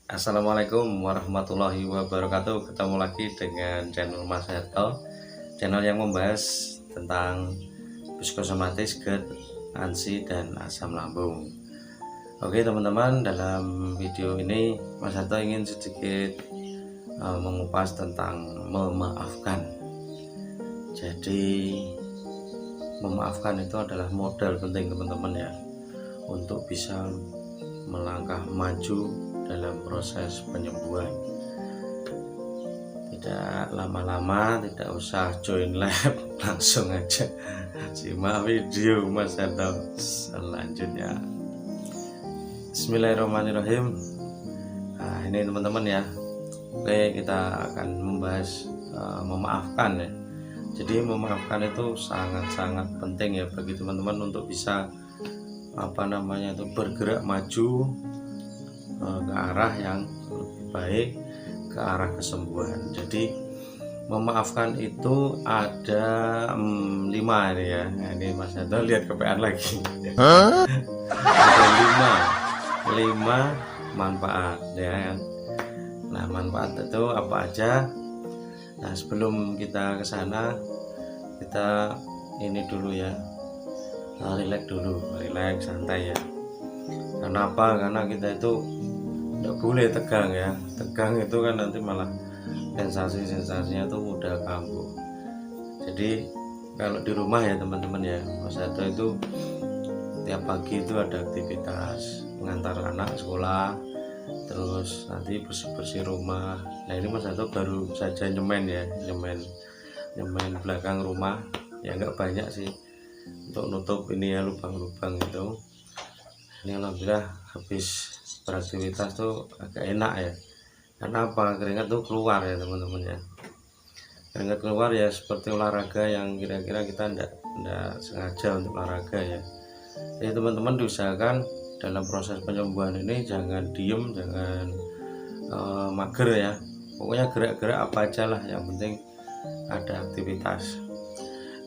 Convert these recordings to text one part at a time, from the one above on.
Assalamualaikum warahmatullahi wabarakatuh. Ketemu lagi dengan channel Mas Herto, channel yang membahas tentang psikosomatis, GERD, ANSI, dan asam lambung. Oke teman-teman, dalam video ini Mas Herto ingin sedikit mengupas tentang memaafkan. Jadi memaafkan itu adalah modal penting teman-teman ya, untuk bisa melangkah maju dalam proses penyembuhan. Tidak lama-lama, tidak usah join lab, langsung aja simak video Mas Herto selanjutnya. Bismillahirrahmanirrahim. Nah, ini teman-teman ya. Oke, kita akan membahas memaafkan ya. Jadi memaafkan itu sangat-sangat penting ya bagi teman-teman untuk bisa bergerak maju ke arah yang lebih baik, ke arah kesembuhan. Jadi memaafkan itu ada 5 ini ya. Nah, ini Mas Herto lihat kepean lagi. Ada 5 manfaat ya. Nah, manfaat itu apa aja? Nah, sebelum kita ke sana, kita ini dulu ya, relax santai ya. Kenapa? Karena kita itu tidak boleh tegang ya. Tegang itu kan nanti malah sensasinya tuh mudah kambuh. Jadi kalau di rumah ya teman-teman ya, Mas Herto itu tiap pagi itu ada aktivitas mengantar anak sekolah, terus nanti bersih-bersih rumah. Nah ini Mas Herto baru saja nyemen belakang rumah ya, nggak banyak sih untuk nutup ini ya, lubang-lubang itu. Ini alhamdulillah habis beraktivitas tuh agak enak ya. Karena apa? Keringat tuh keluar ya teman-teman ya. Keringat keluar ya seperti olahraga yang kira-kira kita enggak sengaja untuk olahraga ya. Jadi teman-teman diusahakan dalam proses penyembuhan ini jangan diem, jangan mager ya. Pokoknya gerak-gerak apa aja lah, yang penting ada aktivitas.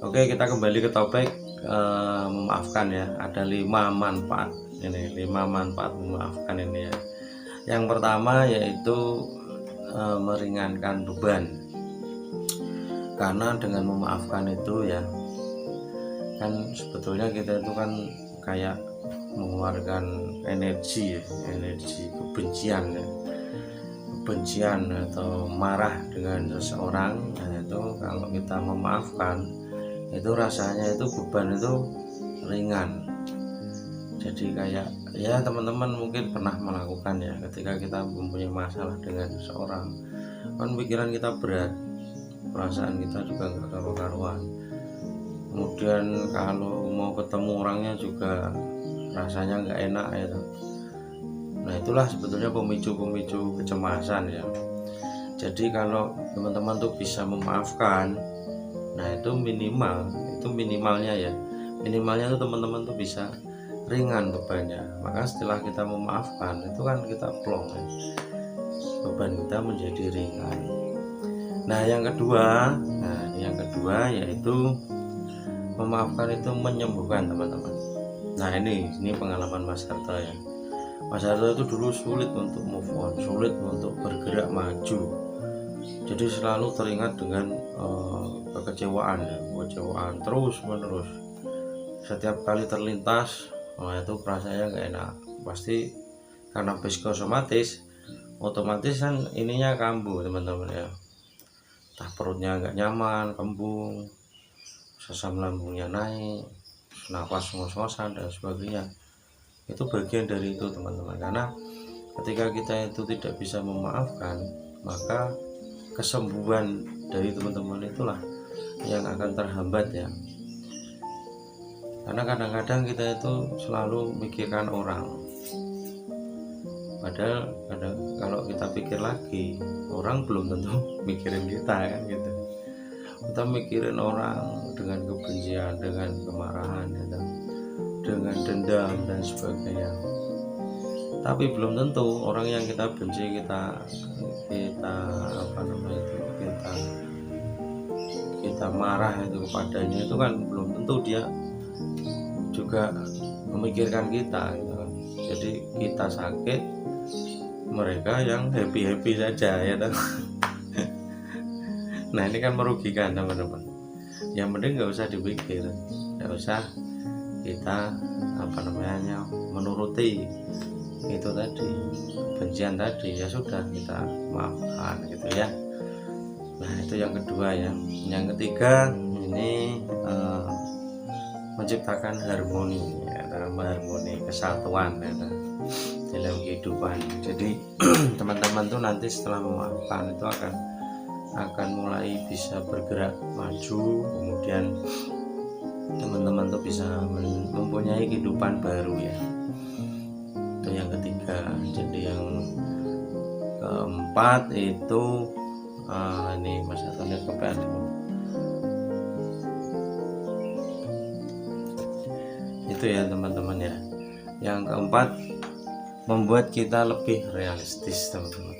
Oke, kita kembali ke topik memaafkan ya. Ada 5 manfaat ini, 5 manfaat memaafkan ini ya. Yang pertama yaitu meringankan beban. Karena dengan memaafkan itu ya, kan sebetulnya kita itu kan kayak mengeluarkan energi kebencian ya. Kebencian atau marah dengan seseorang. Nah itu kalau kita memaafkan, itu rasanya itu beban itu ringan. Jadi kayak ya teman-teman mungkin pernah melakukan ya, ketika kita mempunyai masalah dengan seseorang kan pikiran kita berat, perasaan kita juga nggak karu-karuan. Kemudian kalau mau ketemu orangnya juga rasanya nggak enak ya. Nah itulah sebetulnya pemicu kecemasan ya. Jadi kalau teman-teman tuh bisa memaafkan, nah itu minimalnya ya, minimalnya tuh teman-teman tuh bisa ringan bebannya. Maka setelah kita memaafkan itu kan kita plong ya, beban kita menjadi ringan. Nah yang kedua yaitu memaafkan itu menyembuhkan teman-teman. Nah ini pengalaman Mas Herto ya. Mas Herto itu dulu sulit untuk move on, sulit untuk bergerak maju. Jadi selalu teringat dengan kekecewaan terus menerus. Setiap kali terlintas, itu perasaannya nggak enak. Pasti karena psikosomatis, otomatis kan ininya kambuh teman-teman ya. Entah perutnya nggak nyaman, kembung, asam lambungnya naik, nafas ngos-ngosan dan sebagainya. Itu bagian dari itu teman-teman. Karena ketika kita itu tidak bisa memaafkan, maka kesembuhan dari teman-teman itulah yang akan terhambat ya. Karena kadang-kadang kita itu selalu mikirkan orang, padahal kalau kita pikir lagi, orang belum tentu mikirin kita kan gitu. Kita mikirin orang dengan kebencian, dengan kemarahan gitu, dengan dendam dan sebagainya. Tapi belum tentu orang yang kita benci, kita marah itu kepadanya, itu kan belum tentu dia juga memikirkan kita gitu kan. Jadi kita sakit mereka yang happy saja ya toh. Nah ini kan merugikan teman-teman. Yang penting nggak usah dipikir, nggak usah kita menuruti itu tadi, kebencian tadi, ya sudah kita maafkan gitu ya. Nah itu yang kedua ya. Yang ketiga ini menciptakan harmoni ya, harmoni kesatuan ya, dalam kehidupan. Jadi teman-teman tuh nanti setelah memaafkan itu akan mulai bisa bergerak maju, kemudian teman-teman tuh bisa mempunyai kehidupan baru ya. Itu yang ketiga. Jadi yang keempat itu ini Mas Anton lihat ke itu ya teman-teman ya. Yang keempat, membuat kita lebih realistis teman-teman.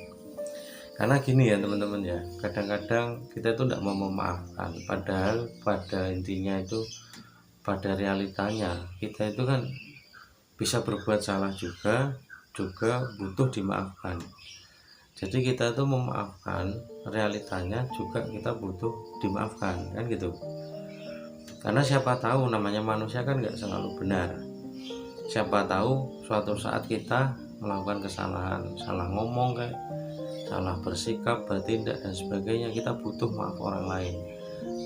Karena gini ya teman-teman ya, kadang-kadang kita itu tidak mau memaafkan, padahal pada intinya itu, pada realitanya kita itu kan bisa berbuat salah juga butuh dimaafkan. Jadi kita itu memaafkan, realitanya juga kita butuh dimaafkan, kan gitu. Karena siapa tahu, namanya manusia kan nggak selalu benar. Siapa tahu suatu saat kita melakukan kesalahan, salah ngomong kayak, salah bersikap, bertindak dan sebagainya, kita butuh maaf orang lain.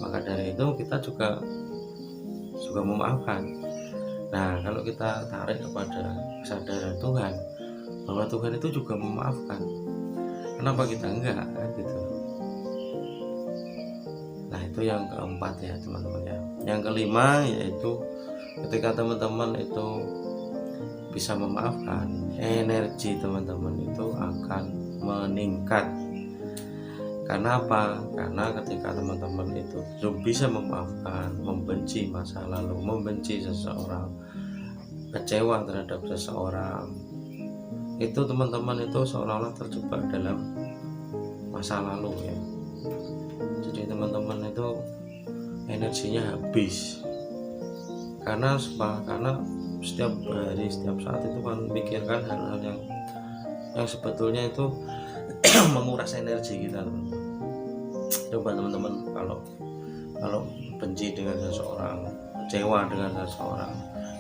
Maka dari itu kita juga memaafkan. Nah kalau kita tarik kepada kesadaran Tuhan bahwa Tuhan itu juga memaafkan, kenapa kita enggak, kan gitu. Nah itu yang keempat ya teman-teman ya. Yang kelima yaitu ketika teman-teman itu bisa memaafkan, energi teman-teman itu akan meningkat. Karena apa? Karena ketika teman-teman itu bisa memaafkan, membenci masa lalu, membenci seseorang, kecewa terhadap seseorang, itu teman-teman itu seolah-olah terjebak dalam masa lalu ya. Jadi teman-teman itu energinya habis. Karena setiap hari, setiap saat itu kan memikirkan hal-hal yang sebetulnya itu menguras energi kita. Coba teman-teman kalau benci dengan seseorang, kecewa dengan seseorang,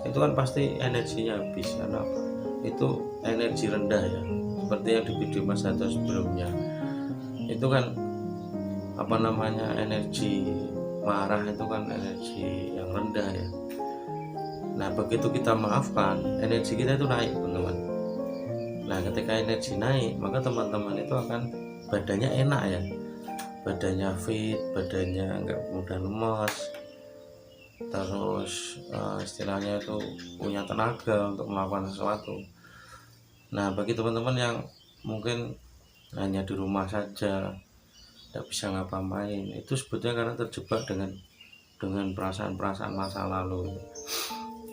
itu kan pasti energinya habis. Karena apa? Itu energi rendah ya, seperti yang di video Mas Hato sebelumnya. Itu kan energi marah itu kan energi yang rendah ya. Nah begitu kita maafkan, energi kita itu naik teman-teman. Nah ketika energi naik, maka teman-teman itu akan badannya enak ya, badannya fit, badannya nggak mudah lemas, terus istilahnya itu punya tenaga untuk melakukan sesuatu. Nah bagi teman-teman yang mungkin hanya di rumah saja, tidak bisa ngapa-ngapain, itu sebetulnya karena terjebak dengan perasaan-perasaan masa lalu.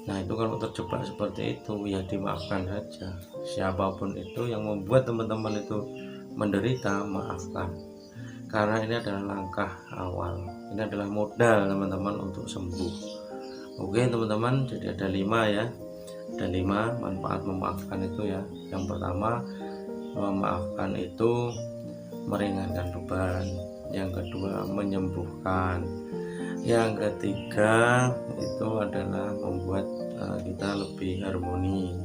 Nah itu kalau terjebak seperti itu ya dimaafkan saja. Siapapun itu yang membuat teman-teman itu menderita, maafkan. Karena ini adalah langkah awal, ini adalah modal teman-teman untuk sembuh. Oke teman-teman, jadi ada 5 ya. Ada 5 manfaat memaafkan itu ya. Yang pertama, memaafkan itu meringankan beban. Yang kedua, menyembuhkan. Yang ketiga itu adalah membuat kita lebih harmoni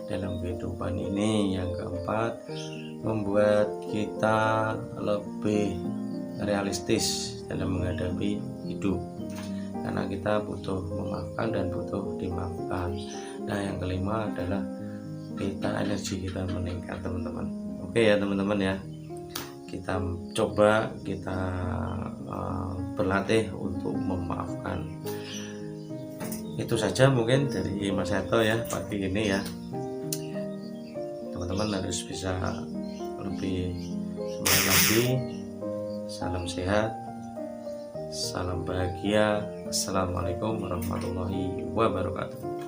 dalam kehidupan ini. Yang keempat, membuat kita lebih realistis dalam menghadapi hidup, karena kita butuh memaafkan dan butuh dimaafkan. Nah yang kelima adalah energi kita meningkat teman-teman. Oke ya teman-teman ya, kita coba berlatih untuk memaafkan. Itu saja mungkin dari Mas Hato ya pagi ini ya. Teman-teman harus bisa lebih semangat lagi. Salam sehat, salam bahagia. Assalamualaikum warahmatullahi wabarakatuh.